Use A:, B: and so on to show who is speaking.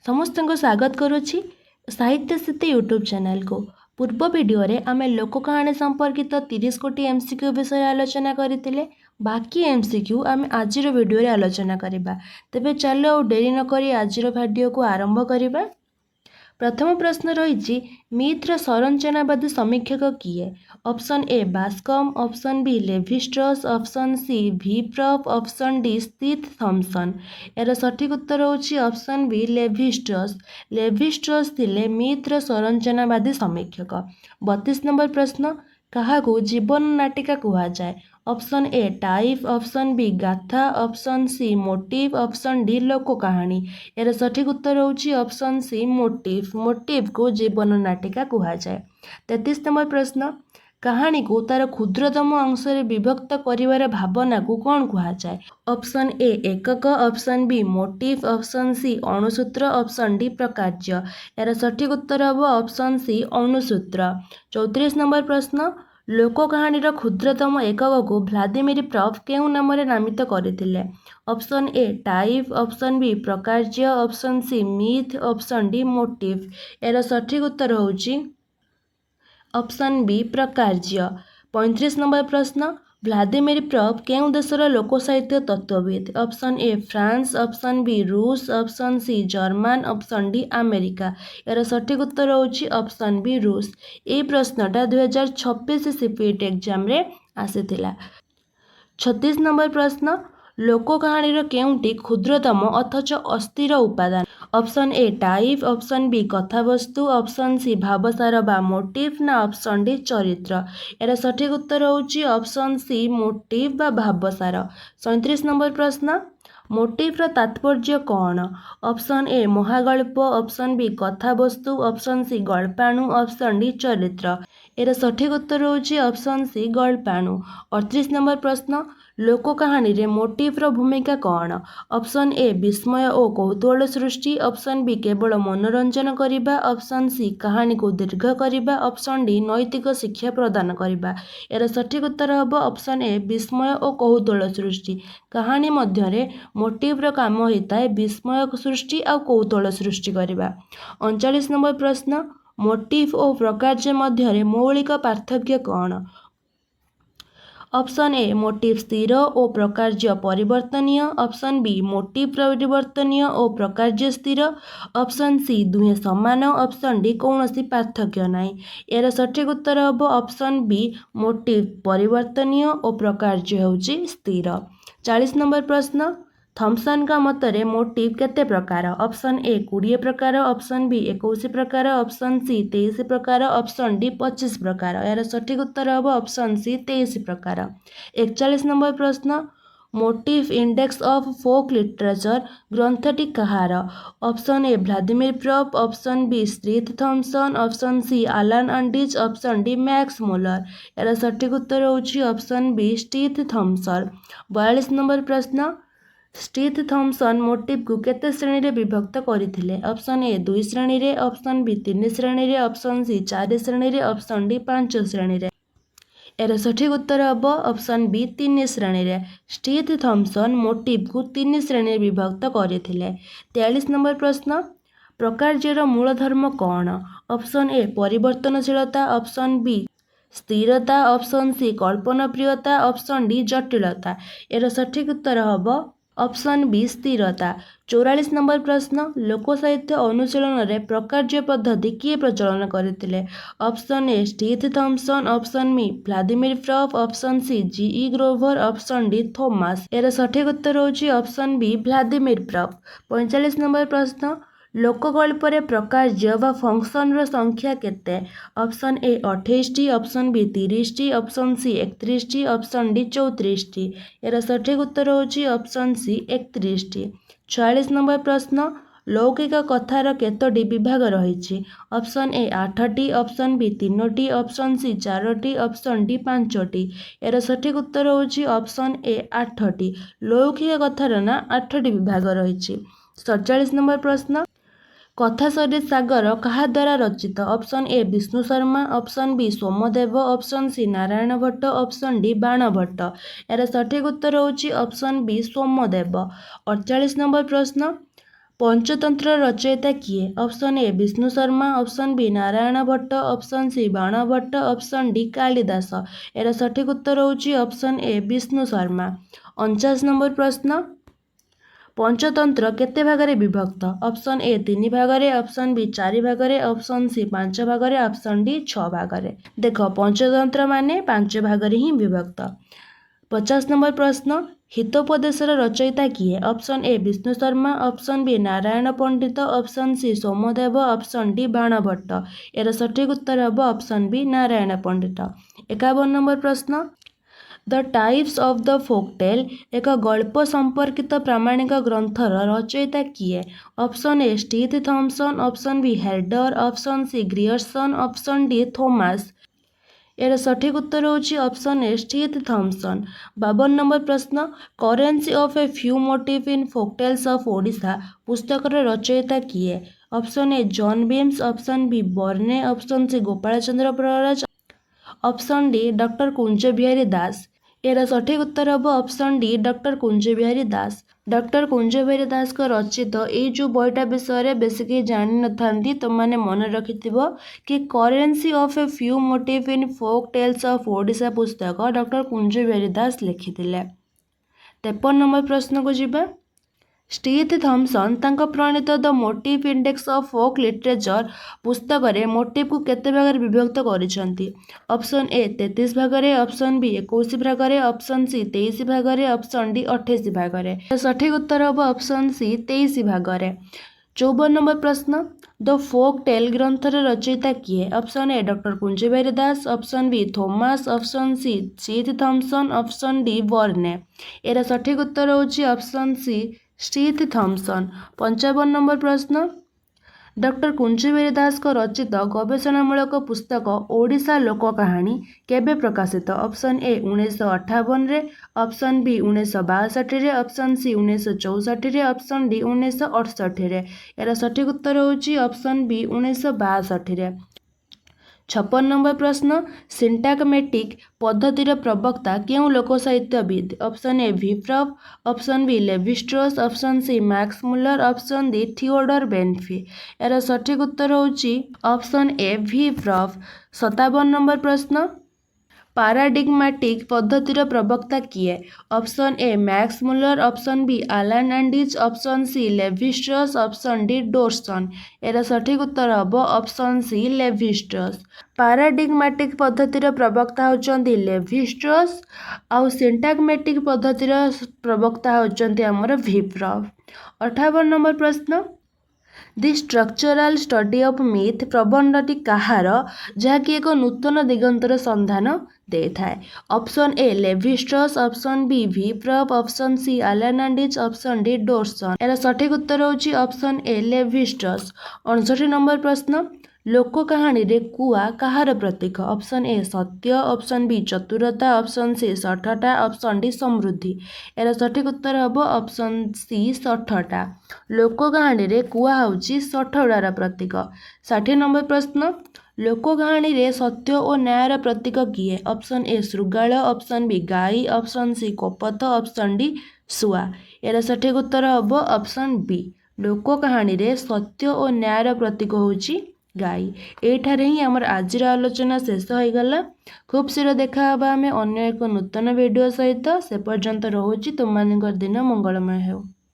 A: समस्त को स्वागत करुच्ची साहित्य सिद्धि यूट्यूब चैनल को। पूर्व वीडियो रे आमे लोक कहानी संपर्कित 30 कोटी एमसीक्यू विषय आलोचना करथिले। बाकी एमसीक्यू आमे आजिर वीडियो रे आलोचना करिबा। तेबे चलो डेरी न करी आजिर वीडियो को आरंभ करिबा। प्रथम प्रश्न रही मिथ्र संरचनावादी समीक्षक किए? Option A Bascom, option B Levi Strauss, option C V Propp, option D Stith Thompson. यार सठिक उत्तर होची ऑप्शन बी लेवी-स्ट्रॉस। लेवी-स्ट्रॉस थिले मिथ्र संरचनावादी समीक्षक। 32 नंबर प्रश्न काहाकू जीवन नाटिका कहा जाए? Option A type, option B गाथा, option C motive, option D लोक कहानी। यार सठिक उत्तर होची ऑप्शन सी मोटिव। मोटिव को जीवन नाटिका कहा जाए। 33 नंबर प्रश्न कहानी को तार क्षुद्रतम अंश विभक्त करिवार भावना को कौन कहा जाए? ऑप्शन ए एकक, option B motive, option C अणुसूत्र, ऑप्शन डी प्रकार्य। यार सठिक उत्तर हम ऑप्शन सी अणुसूत्र। 34 नंबर प्रश्न लोक कहानीर क्षुद्रतम एकक को व्लादिमिर प्रॉप केउ नाम नामित करथिले? Option A type, option B प्रकार्य, option C myth, option D motive. यार सठिक उत्तर होची ऑप्शन बी प्रकार्य। 35 नंबर प्रश्न व्लादिमिर प्रॉप केउ देशर लोक साहित्य तत्वविद? Option A France, option B रूस, option C German, option D America. यार सठिक उत्तर होची ऑप्शन बी रूस। ए प्रश्नटा 2026 सीपीटी एग्जाम रे आसीथिला। 36 नंबर प्रश्न लोक कहानीर केउंटी क्षुद्रतम अथच अस्थिर उपादान? Option A type, option B कथावस्तु, ऑप्शन सी भावसार बा मोटिव ना ऑप्शन डी चरित्र। यार सठिक उत्तर होची ऑप्शन सी मोटिव बा भावसार। 37 नंबर प्रश्न मोटिव्र तात्पर्य कौन? ऑप्शन ए महागल्प, ऑप्शन बी कथावस्तु, ऑप्शन सी गल्पाणु, ऑप्शन डी चरित्र। यार सठिक उत्तर होची ऑप्शन सी गल्पाणु। 38 नंबर प्रश्न लोक कहानी रे मोटिव्र भूमिका कौन? ऑप्शन ए विस्मय और कौतूहल सृष्टि, ऑप्शन बी केवल मनोरंजन करिबा, ऑप्शन सी कहानी को दीर्घ करिबा, ऑप्शन डी नैतिक शिक्षा प्रदान करिबा। यार सठिक उत्तर हम ऑप्शन ए विस्मय और कौतूहल सृष्टि। कहानी मध्य मोटिव्र काम होता है विस्मय सृष्टि और कौतूहल सृष्टि करिबा। 39 नंबर प्रश्न मोटिव और प्रकार्य मध्य मौलिक पार्थक्य कौन? ऑप्शन ए मोटिव स्थिर और प्रकार्य परिवर्तनीय, ऑप्शन बी मोटिव परिवर्तनीय और प्रकार्य स्थिर, ऑप्शन सी दुहे समान, ऑप्शन डी कौनसी पार्थक्य नहीं। यार सठिक उत्तर हम ऑप्शन बी मोटिव परिवर्तनीय और प्रकार्य होची स्थिर। 40 नंबर प्रश्न थॉम्सन का मतरे मोटिव केते प्रकार? ऑप्शन ए 20 प्रकार, ऑप्शन बी 21 प्रकार, ऑप्शन सी 23 प्रकार, ऑप्शन डी 25 प्रकार। यार सठिक उत्तर हम ऑप्शन सी 23 प्रकार। 41 नंबर प्रश्न motive index of folk literature ग्रंथटी कहार? Option A Vladimir Propp, option B Stith Thompson, option C Alan Dundes, option D Max Muller. यार सठिक उत्तर होची ऑप्शन बी स्टीथ थॉम्सन। 42 नंबर प्रश्न स्टीथ थॉम्सन मोटिव को केते श्रेणी रे विभक्त करथिले? ऑप्शन ए 2 श्रेणी रे, ऑप्शन बी 3 श्रेणी रे, ऑप्शन सी 4 श्रेणी रे, ऑप्शन डी 5 श्रेणी रे। यार सठिक उत्तर हम ऑप्शन बी 3 श्रेणी रे। स्टीथ थॉम्सन मोटिव को 3 श्रेणी रे विभक्त करथिले। 43 नंबर प्रश्न प्रकार्यर मूल धर्म कौन? ऑप्शन ए परिवर्तनशीलता, ऑप्शन बी स्थिरता, ऑप्शन सी कल्पनाप्रियता, ऑप्शन डी जटिलता। यार सठिक उत्तर हम ऑप्शन बी स्थिरता। 44 नंबर प्रश्न लोक साहित्य अनुशीलन रे प्रकार्य पद्धति किए प्रचलन करथिले? Option A Stith Thompson, option B Vladimir Propp, option C G E. Grover, option D Thomas. यार सठिक उत्तर होची ऑप्शन बी व्लादिमिर प्रॉप। 45 नंबर प्रश्न लोकगल्प रे प्रकार्य बा फंक्शन रो संख्या केते? Option A 28, option B 30, option C 31, option D 34। यार सठिक उत्तर होची ऑप्शन सी 31। 46 नंबर प्रश्न लौकिक कथार केतोटी विभाग रही? ऑप्शन ए 8टी, ऑप्शन बी 3टी, ऑप्शन सी 4टी, ऑप्शन डी 5टी। यार सठिक उत्तर होची ऑप्शन ए 8टी। लौकिक कथार ना 8टी विभाग रही। 47 नंबर प्रश्न कथा सरित सागर कहा द्वारा रचित? Option A Vishnu Sharma, option B Somdev, option C Narayan Bhatt, option D Ban Bhatt. यार सठिक उत्तर होची ऑप्शन बी सोमदेव। 48 नंबर प्रश्न पंचतंत्र रचयिता किए? Option A Vishnu Sharma, option B Narayan Bhatt, option C Bana Bhatt, option D Kalidas. यार सठिक उत्तर होची ऑप्शन ए विष्णु शर्मा। 49 नंबर प्रश्न, पंचतंत्र केते भागरे विभक्त? ऑप्शन ए 3 भागरे, ऑप्शन बी 4 भागरे, ऑप्शन सी 5 भागरे, ऑप्शन डी 6 भागरे। देख पंचतंत्र माने 5 भागरे ही विभक्त। 50 नंबर प्रश्न, हितोपदेशर रचयिता किए? Option A Vishnu Sharma, option B Narayan Pandit, option C Somdev, option D Ban Bhatt. यार सठिक उत्तर हम option B Narayan Pandit. 51 number प्रश्न, the types of the folktale एक गल्प संपर्कित प्रामाणिक ग्रंथर रचयिता किए? Option A Stith Thompson, option B Header, option C Grierson, option D Thomas. यार सठिक उत्तर होची option A Stith Thompson. 52 number प्रश्न, currency of a few motive in folktales of Odisha पुस्तकर रचयिता किए? Option A John Beames, option B Burney, option C Gopal Chandra Praraj, option D doctor कुंज बिहारी दास। यार सठिक उत्तर हम ऑप्शन डी डॉक्टर कुंज बिहारी दास। डॉक्टर कुंज बिहारी दास को रचित ये जो बईटा विषय बेस कहीं जानी न था तो मैंने मन रखिथिब कि currency of a few motive in folk tales of Odisha पुस्तक डॉक्टर कुंज बिहारी दास लिखिथिले। 53 नंबर प्रश्न को जिबा, स्टीथ थॉमसन तांको प्रणीत the motive index of folk literature पुस्तक रे मोटिव को केते भाग विभक्त करिसंती? ऑप्शन ए 33 भागरे, ऑप्शन बी 21 भागरे, ऑप्शन सी 23 भागरे, ऑप्शन डी 28 भागरे। सठिक उत्तर हम ऑप्शन सी 23 भागरे। 54 नंबर प्रश्न, द फोक टेल ग्रंथर रचयिता किए? Option A doctor Kunj Bihari Das, option B Thomas, option C Stith Thompson, option D Burne. यार सठिक उत्तर होची option C Stith Thompson. 55 number प्रश्न, डॉक्टर कुंज बिहारी दास को रचित गवेषणामूलक पुस्तक ओडिशा लोक कहानी केबे प्रकाशित? ऑप्शन ए 1958 रे, ऑप्शन बी 1962 रे, ऑप्शन सी 1964 रे, ऑप्शन डी 1968 रे। यार सठिक उत्तर होची ऑप्शन बी 1962 रे। 56 नंबर प्रश्न, सिंटागमेटिक पद्धतिर प्रवक्ता क्यों लोक साहित्यविद? Option A V Propp, option B Levi Strauss, option C Max Muller, option D Theodor Benfey. यार सठिक उत्तर होची ऑप्शन ए विप्रफ। 57 नंबर प्रश्न, पाराडिग्माटिक पद्धतिर प्रवक्ता किए? Option A Max Muller, option B Alan Dundes, option C Levi Strauss, option D Dorson. यार सठिक उत्तर हम ऑप्शन सी लेविस्ट्रस। पाराडिग्माटिक पद्धतिर प्रवक्ता होचंती लेविस्ट्रस, आउ सिंटागमेटिक पद्धतिर प्रवक्ता होचंती हमर विप्रफ। 58 नंबर प्रश्न, the structural study of myth प्रबंधटी कहार जहाँकि एक नूतन दिगंतर संधान दे थाए? Option A Levi Strauss, option B V Propp, option C Alan Dundes, option D Dorson. यार सठिक उत्तर होची ऑप्शन ए लेविस्ट्रस। 59 नंबर प्रश्न, लोक कहानी रे कुआ कहार प्रतीक? ऑप्शन ए सत्य, ऑप्शन बी चतुरता, ऑप्शन सी सठटा, ऑप्शन डी समृद्धि। यार सठिक उत्तर हम ऑप्शन सी सठटा। लोक कहानी रे कुआ होची सठटार प्रतीक। 60 नंबर प्रश्न, लोक कहानी रे सत्य और न्यायर प्रतीक किए? ऑप्शन ए शृगाल, ऑप्शन बी गाई, ऑप्शन सी कपथ, ऑप्शन डी शुआ। यार सठिक उत्तर हम ऑप्शन बी। लोक कहानी रे सत्य और न्यायर प्रतीक होची गाई। एठारे ही आमर आजिर आलोचना शेष हो गला। खूब शीघ्र देखा आमे अन्य एक नूतन वीडियो सहित। से पर्यंत रहुची तुम मानकर दिन मंगलमय हो।